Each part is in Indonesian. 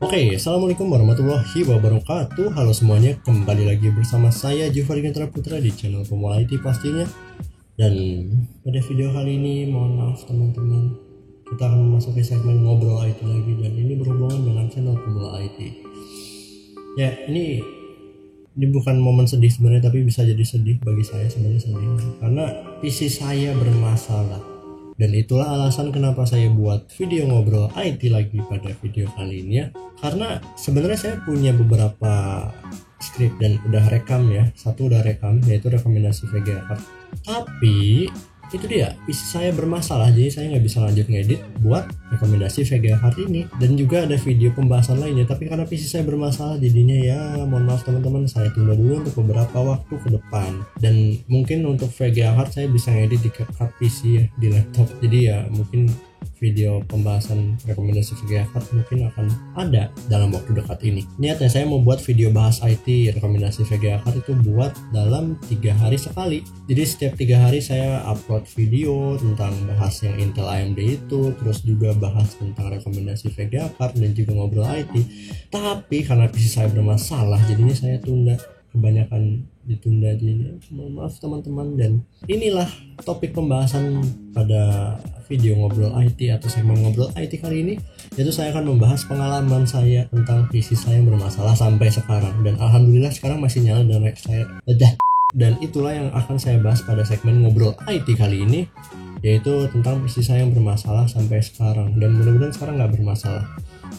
Assalamualaikum warahmatullahi wabarakatuh. Halo semuanya, kembali lagi bersama saya Jufari Gantara Putra di channel Pemula IT pastinya. Dan pada video kali ini, mohon maaf teman-teman, kita akan memasuki segmen ngobrol IT lagi, dan ini berhubungan dengan channel Pemula IT. Ya, ini bukan momen sedih sebenarnya, tapi bisa jadi sedih bagi saya, sebenarnya sedih karena PC saya bermasalah. Dan itulah alasan kenapa saya buat video ngobrol IT lagi pada video kali ini ya. Karena sebenarnya saya punya beberapa script dan udah rekam ya. Satu udah rekam, yaitu rekomendasi VGA Card. Tapi itu dia, PC saya bermasalah, jadi saya nggak bisa lanjut ngedit buat rekomendasi VGA Card ini. Dan juga ada video pembahasan lainnya, tapi karena PC saya bermasalah jadinya ya mohon maaf teman-teman, saya tunda dulu untuk beberapa waktu ke depan. Dan mungkin untuk VGA Card saya bisa ngedit di card PC ya, di laptop. Jadi ya mungkin video pembahasan rekomendasi VGA Card mungkin akan ada dalam waktu dekat ini. Niatnya saya mau buat video bahas IT rekomendasi VGA Card itu buat dalam 3 hari sekali. Jadi setiap 3 hari saya upload video tentang bahas yang Intel AMD itu, terus juga bahas tentang rekomendasi VGA Card dan juga ngobrol IT. Tapi karena PC saya bermasalah, jadinya saya tunda, kebanyakan ditunda, jadi maaf teman-teman. Dan inilah topik pembahasan pada video ngobrol IT atau segmen ngobrol IT kali ini, yaitu saya akan membahas pengalaman saya tentang PC saya yang bermasalah sampai sekarang, dan alhamdulillah sekarang masih nyala dan saya dan itulah yang akan saya bahas pada segmen ngobrol IT kali ini, yaitu tentang PC saya yang bermasalah sampai sekarang, dan mudah-mudahan sekarang nggak bermasalah.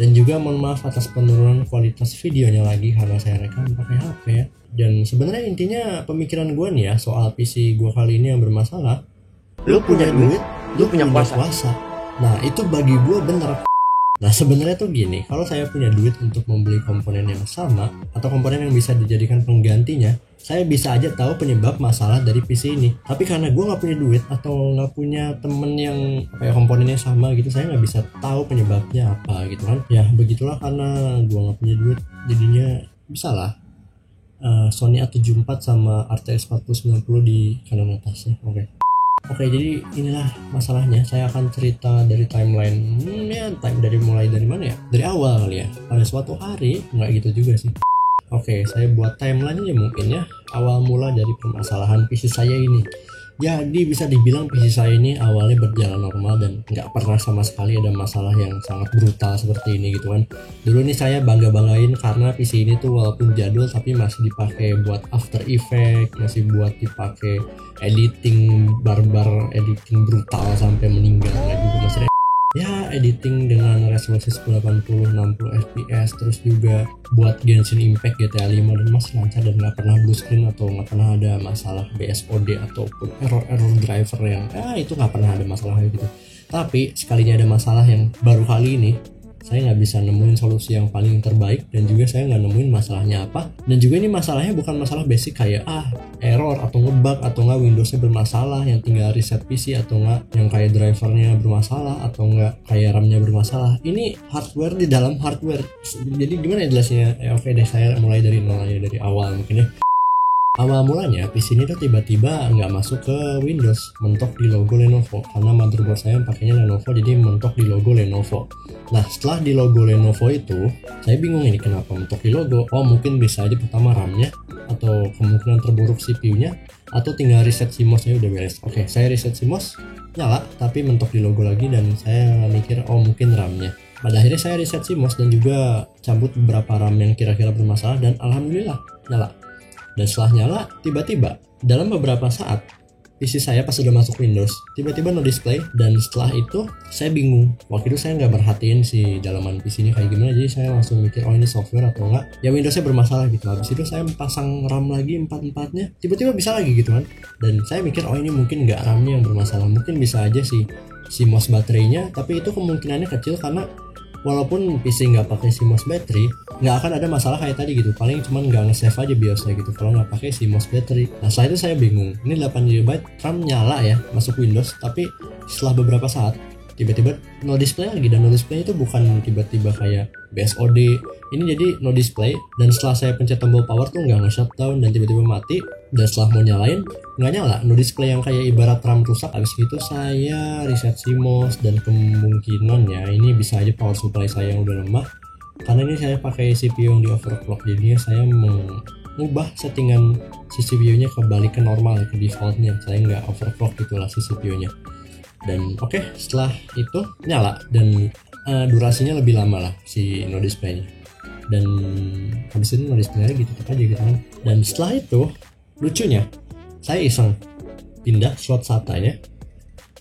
Dan juga mohon maaf atas penurunan kualitas videonya lagi karena saya rekam pakai HP ya. Dan sebenarnya intinya pemikiran gue nih ya soal PC gue kali ini yang bermasalah, lu punya duit, lu punya kuasa. Nah itu bagi gue bener. Nah sebenarnya tuh gini, kalau saya punya duit untuk membeli komponen yang sama atau komponen yang bisa dijadikan penggantinya, saya bisa aja tahu penyebab masalah dari PC ini. Tapi karena gue nggak punya duit atau nggak punya temen yang kayak komponennya sama gitu, saya nggak bisa tahu penyebabnya apa gitu kan. Ya begitulah, karena gue nggak punya duit, jadinya bisa lah Sony A74 sama RTX 4090 di kanan atasnya. Oke, jadi inilah masalahnya. Saya akan cerita dari timeline dari mulai dari mana ya? Dari awal kali ya. Pada suatu hari, nggak gitu juga sih. Oke, saya buat timeline-nya mungkin ya. Awal mula dari permasalahan PC saya ini. Jadi bisa dibilang PC saya ini awalnya berjalan normal dan nggak pernah sama sekali ada masalah yang sangat brutal seperti ini gitu kan. Dulu nih saya bangga-banggain karena PC ini tuh walaupun jadul tapi masih dipakai buat After Effects, masih buat dipakai editing barbar, editing brutal sampai meninggal, nggak juga masih ya editing dengan resolusi 1080 60 fps, terus juga buat Genshin Impact GTA 5 dan masih lancar dan nggak pernah blue screen atau nggak pernah ada masalah BSOD ataupun error driver yang itu nggak pernah ada masalah gitu. Tapi sekalinya ada masalah yang baru kali ini, saya nggak bisa nemuin solusi yang paling terbaik, dan juga saya nggak nemuin masalahnya apa. Dan juga ini masalahnya bukan masalah basic kayak error atau ngebug atau nggak Windowsnya bermasalah yang tinggal reset PC, atau nggak yang kayak drivernya bermasalah, atau nggak kayak RAM-nya bermasalah. Ini hardware di dalam hardware. Jadi gimana ya jelasnya? Oke deh, saya mulai dari nol aja, dari awal mungkin ya. Awal mulanya PC ini tuh tiba-tiba nggak masuk ke Windows, mentok di logo Lenovo karena motherboard saya pakainya Lenovo, jadi mentok di logo Lenovo. Nah setelah di logo Lenovo itu, saya bingung ini kenapa mentok di logo. Mungkin bisa aja pertama RAM-nya, atau kemungkinan terburuk CPU-nya, atau tinggal reset CMOS-nya udah beres. Oke, saya reset CMOS, nyala, tapi mentok di logo lagi, dan saya mikir mungkin RAM-nya. Pada akhirnya saya reset CMOS dan juga cabut beberapa RAM yang kira-kira bermasalah, dan alhamdulillah nyala. Dan setelah nyala, tiba-tiba dalam beberapa saat PC saya pas sudah masuk Windows, tiba-tiba no display. Dan setelah itu saya bingung. Waktu itu saya nggak merhatiin si dalaman PC ini kayak gimana, jadi saya langsung mikir ini software atau enggak ya Windowsnya bermasalah gitu. Habis itu saya pasang RAM lagi 4-4-nya, tiba-tiba bisa lagi gitu kan. Dan saya mikir ini mungkin nggak RAM-nya yang bermasalah, mungkin bisa aja si CMOS baterainya. Tapi itu kemungkinannya kecil karena walaupun PC nggak pakai CMOS battery, nggak akan ada masalah kayak tadi gitu. Paling cuman nggak nge-save aja BIOSnya gitu kalau nggak pakai CMOS battery. Nah setelah itu saya bingung, ini 8GB RAM nyala ya masuk Windows, tapi setelah beberapa saat tiba-tiba no display lagi. Dan no display itu bukan tiba-tiba kayak BSOD, ini jadi no display. Dan setelah saya pencet tombol power tuh nggak nge-shutdown dan tiba-tiba mati. Dan setelah mau nyalain nggak nyala, no display yang kayak ibarat RAM rusak. Habis itu saya reset CMOS dan kemungkinan ya ini bisa aja power supply saya yang udah lemah, karena ini saya pakai CPU yang di overclock, jadi saya mengubah settingan si CPU nya kembali ke normal, ke defaultnya. Saya nggak overclock gitulah si CPU nya. Dan oke, setelah itu nyala dan durasinya lebih lama lah si no display nya. Dan habis itu no display gitu aja gitu kan. Dan setelah itu lucunya saya iseng pindah slot SATA-nya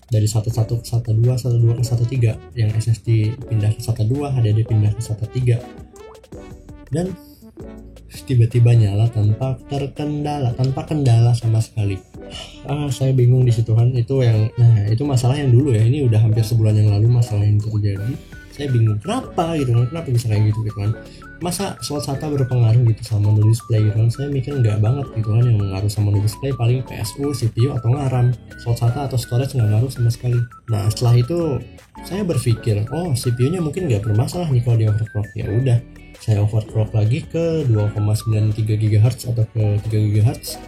dari SATA 1 ke SATA 2, SATA 2 ke SATA 3, yang SSD pindah ke SATA 2, HDD pindah ke SATA 3, dan tiba-tiba nyala tanpa kendala sama sekali. Saya bingung di situ kan. Itu yang, nah itu masalah yang dulu ya, ini udah hampir sebulan yang lalu masalah yang terjadi. Saya bingung kenapa gitu kan, kenapa bisa kayak gitu kan. Masa slot SATA berpengaruh gitu sama no display gitu kan. Saya mikir enggak banget gitu kan, yang mengaruh sama no display paling PSU, CPU atau RAM. Slot SATA atau storage nggak ngaruh sama sekali. Nah setelah itu saya berpikir, oh CPU nya mungkin nggak bermasalah nih kalau di overclock. Ya udah, saya overclock lagi ke 2,93 GHz atau ke 3 GHz,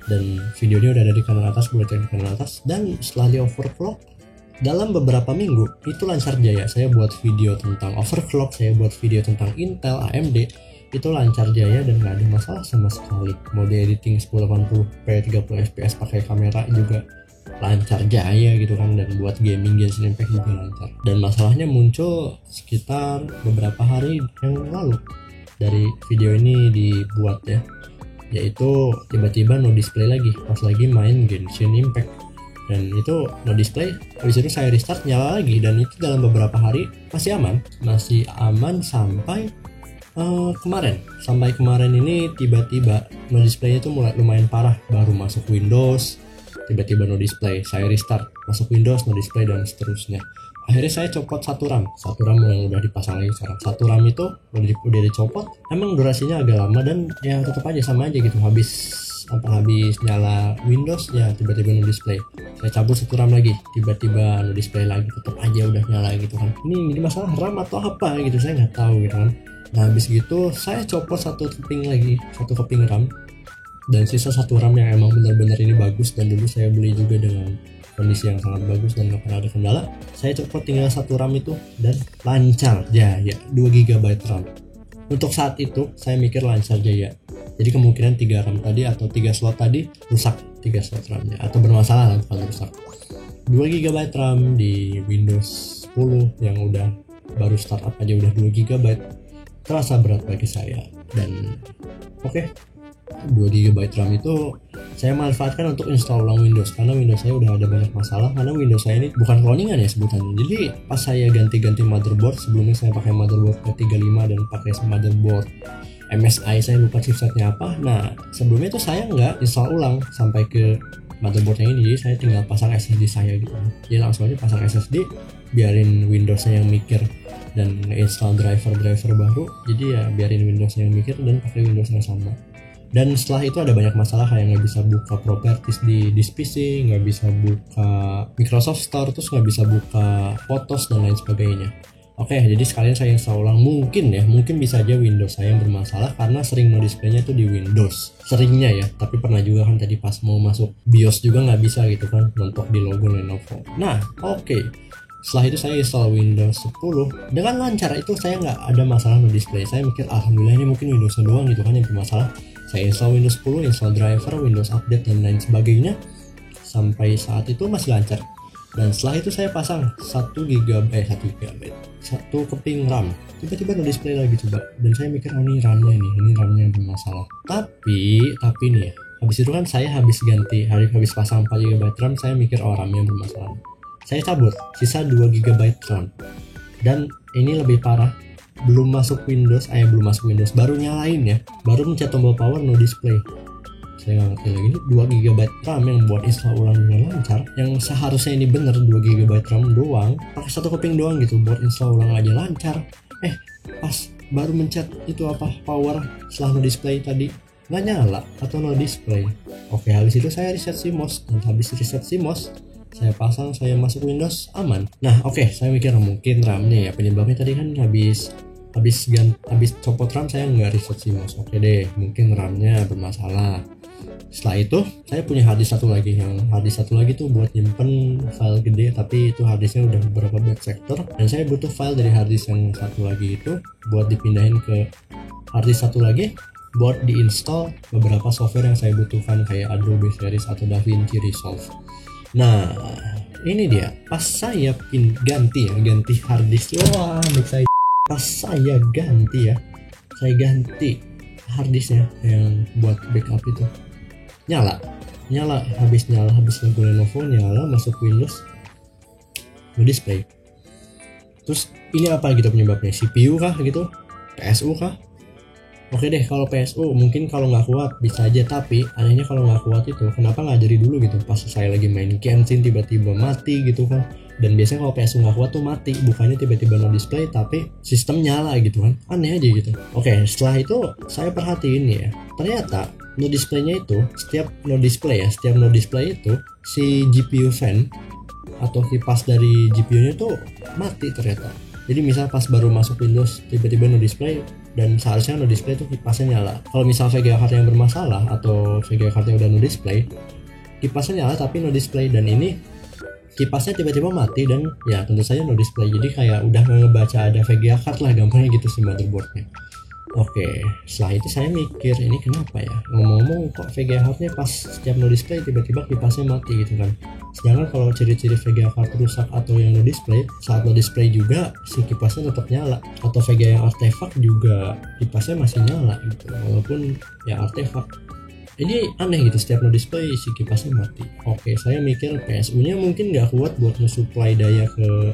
dan videonya udah ada di kanan atas, boleh cek di kanan atas. Dan setelah di overclock dalam beberapa minggu itu lancar jaya. Saya buat video tentang overclock, saya buat video tentang Intel, AMD, itu lancar jaya dan nggak ada masalah sama sekali. Mode editing 1080p 30 fps pakai kamera juga lancar jaya gitu kan, dan buat gaming Genshin Impact juga lancar. Dan masalahnya muncul sekitar beberapa hari yang lalu dari video ini dibuat ya, yaitu tiba-tiba no display lagi pas lagi main Genshin Impact. Dan itu no display, habis itu saya restart nyala lagi, dan itu dalam beberapa hari masih aman sampai kemarin ini tiba-tiba no display itu mulai lumayan parah. Baru masuk Windows tiba-tiba no display, saya restart masuk Windows no display, dan seterusnya. Akhirnya saya copot satu RAM yang udah dipasang lagi sekarang. Satu RAM itu udah dicopot, emang durasinya agak lama dan ya tetap aja sama aja gitu, habis nyala Windows ya tiba-tiba no display. Saya cabut satu RAM lagi, tiba-tiba no display lagi, tetap aja udah nyala gitu kan. Ini masalah RAM atau apa gitu, saya nggak tahu gitu kan. Nah habis gitu saya copot satu keping RAM, dan sisa satu RAM yang emang benar-benar ini bagus, dan dulu saya beli juga dengan kondisi yang sangat bagus dan nggak pernah ada kendala. Saya copot tinggal satu RAM itu dan lancar jaya 2 GB RAM. Untuk saat itu saya mikir lancar jaya, jadi kemungkinan 3 RAM tadi atau 3 slot tadi rusak, 3 slot RAM-nya atau bermasalah lah, bukan rusak. 2 GB RAM di Windows 10 yang udah baru startup aja udah 2 GB, terasa berat bagi saya. Dan oke, 2 GB RAM itu saya manfaatkan untuk install ulang Windows, karena Windows saya udah ada banyak masalah, karena Windows saya ini bukan cloningan ya sebutannya. Jadi pas saya ganti motherboard, sebelumnya saya pakai motherboard P35 dan pakai motherboard MSI, saya lupa chipsetnya apa. Nah sebelumnya itu saya nggak install ulang sampai ke motherboard yang ini, jadi saya tinggal pasang SSD saya gitu. Jadi langsung aja pasang SSD, biarin Windowsnya yang mikir dan install driver baru. Jadi ya biarin Windowsnya yang mikir dan pakai Windows yang sama. Dan setelah itu ada banyak masalah, kayak nggak bisa buka properties di disk PC, nggak bisa buka Microsoft Store, terus nggak bisa buka fotos dan lain sebagainya. Oke, jadi sekalian saya install ulang. Mungkin bisa aja Windows saya yang bermasalah, karena sering no displaynya itu di Windows, seringnya ya. Tapi pernah juga kan tadi pas mau masuk BIOS juga nggak bisa gitu kan, mentok di logo Lenovo. Nah oke, setelah itu saya install Windows 10 dengan lancar. Itu saya nggak ada masalah no display. Saya mikir alhamdulillah ini mungkin Windowsnya doang gitu kan yang bermasalah. Saya install Windows 10, install driver, Windows Update dan lain sebagainya. Sampai saat itu masih lancar. Dan setelah itu saya pasang 1 keping RAM. Tiba-tiba no display lagi coba. Dan saya mikir ini RAM-nya yang bermasalah. Tapi nih ya, habis itu kan saya habis pasang 4 GB RAM, saya mikir RAM-nya bermasalah. Saya cabut sisa 2 GB RAM. Dan ini lebih parah, belum masuk Windows, baru nyalain ya, baru mencet tombol power no display. Saya nggak ngerti lagi, ini 2 GB RAM yang buat install ulang dengan lancar, yang seharusnya ini bener 2 GB RAM doang, pakai 1 keping doang gitu buat install ulang aja lancar. Pas baru mencet itu power setelah no display tadi nggak nyala atau no display. Oke, habis itu saya reset CMOS, dan habis reset CMOS saya pasang, saya masuk Windows, aman. Nah oke, saya mikir mungkin RAM-nya ya penyebabnya. Tadi kan habis copot RAM saya nggak reset CMOS. Oke deh, mungkin RAM-nya bermasalah. Setelah itu saya punya harddisk satu lagi, yang harddisk satu lagi tuh buat nyimpen file gede, tapi itu harddisknya udah beberapa byte sector, dan saya butuh file dari harddisk yang satu lagi itu buat dipindahin ke harddisk satu lagi buat diinstal beberapa software yang saya butuhkan kayak Adobe Series atau DaVinci Resolve. Nah, ini dia pas saya ganti harddisk. Wah, pas saya ganti harddisknya yang buat backup itu, nyala habis nunggu Lenovo, nyala, masuk Windows, no display. Terus ini apa gitu penyebabnya? CPU kah gitu? PSU kah? Oke deh, kalau PSU mungkin kalau nggak kuat bisa aja, tapi anehnya kalau nggak kuat itu kenapa nggak dari dulu gitu, pas saya lagi main Genshin tiba-tiba mati gitu kan. Dan biasanya kalau PSU nggak kuat tuh mati, bukannya tiba-tiba no display tapi sistem nyala gitu kan, aneh aja gitu. Oke, setelah itu saya perhatiin ya, ternyata no displaynya itu setiap no display itu si GPU fan atau kipas dari GPU-nya tuh mati ternyata. Jadi misal pas baru masuk Windows tiba-tiba no display, dan seharusnya no display itu kipasnya nyala. Kalau misal VGA card yang bermasalah atau VGA card yang udah no display, kipasnya nyala tapi no display, dan ini kipasnya tiba-tiba mati dan ya tentu saja no display. Jadi kayak udah ngebaca ada VGA card lah, gampangnya gitu sih motherboardnya. Oke, setelah itu saya mikir ini kenapa ya, ngomong-ngomong kok VGA cardnya pas setiap no display tiba-tiba kipasnya mati gitu kan. Sedangkan kalau ciri-ciri VGA card rusak atau yang no display, saat no display juga si kipasnya tetap nyala, atau VGA yang artefak juga kipasnya masih nyala gitu walaupun ya artefak. Ini aneh gitu, setiap no display si kipasnya mati. Oke, saya mikir PSU nya mungkin nggak kuat buat nge-supply daya ke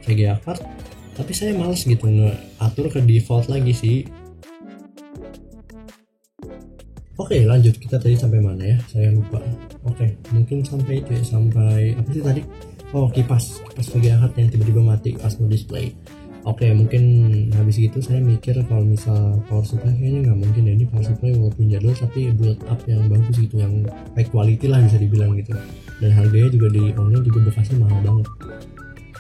VGA card, tapi saya males gitu ngatur ke default lagi sih. Oke, lanjut, kita tadi sampai mana ya, saya lupa. Oke, mungkin sampai itu ya, sampai apa sih tadi? Oh, kipas VGA card yang tiba-tiba mati pas no display. Oke, mungkin habis gitu saya mikir kalau misal power supply kayaknya nggak mungkin ya, ini power supply walaupun jadul tapi build up yang bagus gitu, yang high quality lah bisa dibilang gitu, dan harganya juga di online juga bekasnya mahal banget.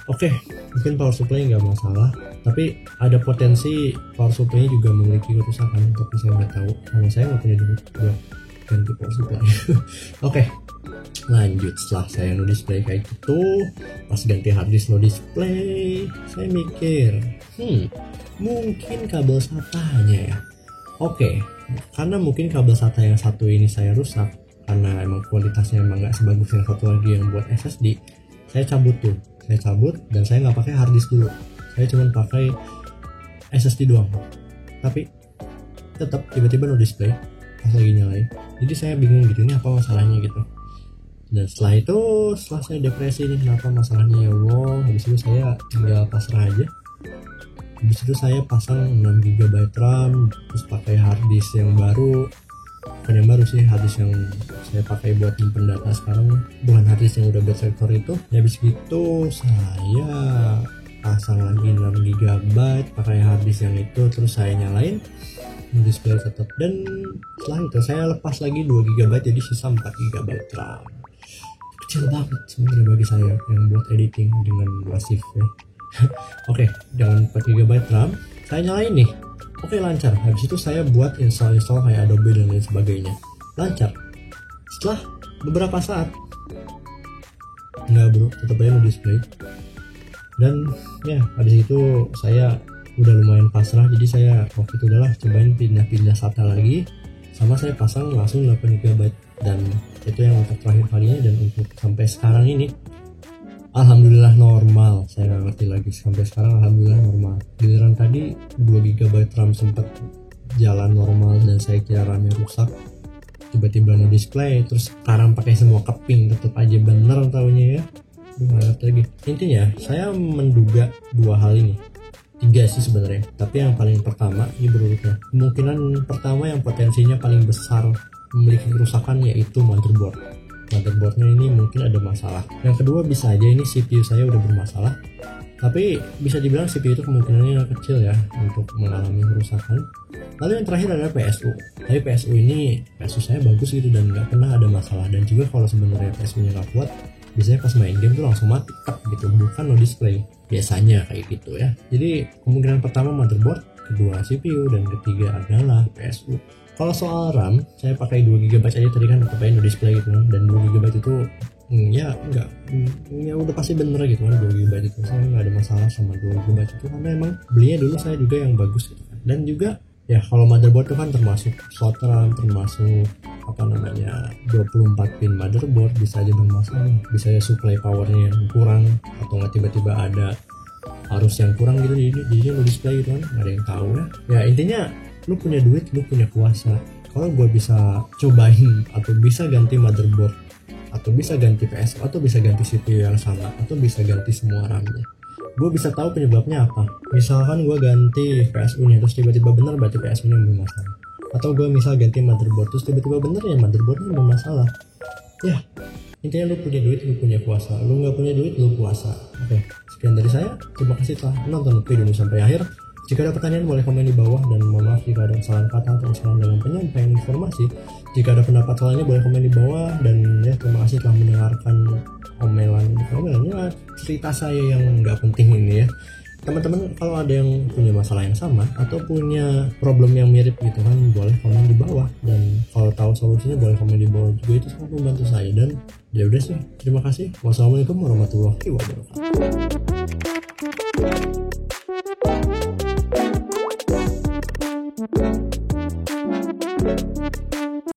Oke, mungkin power supply nggak masalah, tapi ada potensi power supply juga memiliki kerusakan, tapi saya nggak tahu karena saya nggak punya duit buat ganti power supply. Oke, lanjut. Setelah saya no display kayak gitu, pas ganti harddisk no display, saya mikir mungkin kabel SATA-nya ya. Oke, karena mungkin kabel SATA yang satu ini saya rusak karena emang kualitasnya emang nggak sebagus yang satu lagi yang buat SSD. Saya cabut dan saya nggak pakai harddisk dulu, saya cuma pakai SSD doang, tapi tetap tiba-tiba no display pas lagi nyalain. Jadi saya bingung gitu, ini apa masalahnya gitu. Dan setelah saya depresi nih, kenapa masalahnya ya Allah. Habis itu saya tinggal pasrah aja. Habis itu saya pasang 6 GB RAM, terus pakai harddisk yang baru, bukan yang baru sih, harddisk yang saya pakai buat nyimpen data sekarang, bukan harddisk yang udah byte sector itu. Habis gitu saya pasang lagi 6 GB pakai harddisk yang itu, terus saya nyalain display tetap, dan setelah itu saya lepas lagi 2 GB, jadi sisa 4 GB RAM. Kecil banget sebenarnya bagi saya yang buat editing dengan wasif ya. Oke, dengan 4 GB RAM saya nyalain nih. Oke, lancar. Habis itu saya buat install kayak Adobe dan lain sebagainya, lancar. Setelah beberapa saat nggak bro, tetap aja no display. Dan ya habis itu saya udah lumayan pasrah, jadi saya waktu itu udahlah cobain pindah SATA lagi, sama saya pasang langsung 8 GB, dan itu yang untuk terakhir kalinya. Dan untuk sampai sekarang ini alhamdulillah normal, saya nggak ngerti lagi, sampai sekarang alhamdulillah normal. Giliran tadi 2 GB RAM sempat jalan normal dan saya kira RAM-nya rusak, tiba-tiba no display, terus sekarang pakai semua keping tetap aja bener taunya ya. Lagi intinya saya menduga 2 hal ini, 3 sih sebenarnya, tapi yang paling pertama ini berurutnya. Kemungkinan pertama yang potensinya paling besar memiliki kerusakan yaitu motherboardnya ini mungkin ada masalah. Yang kedua bisa aja ini CPU saya udah bermasalah, tapi bisa dibilang CPU itu kemungkinannya kecil ya untuk mengalami kerusakan. Lalu yang terakhir adalah PSU. Tapi PSU saya bagus gitu dan nggak pernah ada masalah. Dan juga kalau sebenarnya PSU nya nggak kuat, biasanya pas main game tuh langsung mati gitu, bukan no display biasanya kayak gitu ya. Jadi kemungkinan pertama motherboard, kedua CPU, dan ketiga adalah PSU. Kalau soal RAM, saya pakai 2 GB aja tadi kan, pakai Indo Display gitu kan, dan 2 GB itu ya enggak, ya udah pasti bener gitu kan. 2 GB itu saya nggak ada masalah sama 2 GB itu, karena emang belinya dulu saya juga yang bagus gitu kan. Dan juga ya kalau motherboard itu kan termasuk slot RAM, termasuk apa namanya 24 pin motherboard, bisa aja bermasalah, bisa aja supply powernya yang kurang, atau nggak tiba-tiba ada arus yang kurang gitu di display gitu kan, nggak ada yang tahu ya. Ya intinya lu punya duit, lu punya kuasa. Kalau gue bisa cobain atau bisa ganti motherboard, atau bisa ganti PS, atau bisa ganti CPU yang sama, atau bisa ganti semua RAM-nya, gue bisa tahu penyebabnya apa. Misalkan gue ganti PSU nya terus tiba-tiba bener, berarti PSU nya bermasalah. Atau gue misal ganti motherboard terus tiba-tiba bener, ya motherboardnya bermasalah. Ya intinya lu punya duit, lu punya kuasa. Lu nggak punya duit, lu puasa. Oke, sekian dari saya. Terima kasih telah menonton video ini sampai akhir. Jika ada pertanyaan boleh komen di bawah, dan mohon maaf jika ada kesalahan kata atau kesalahan dalam penyampaian informasi. Jika ada pendapat lainnya boleh komen di bawah, dan ya terima kasih telah mendengarkan omelannya cerita saya yang nggak penting ini ya. Teman-teman kalau ada yang punya masalah yang sama atau punya problem yang mirip gitu kan, boleh komen di bawah, dan kalau tahu solusinya boleh komen di bawah juga, itu sangat membantu saya. Dan ya udah sih, terima kasih. Wassalamualaikum warahmatullahi wabarakatuh.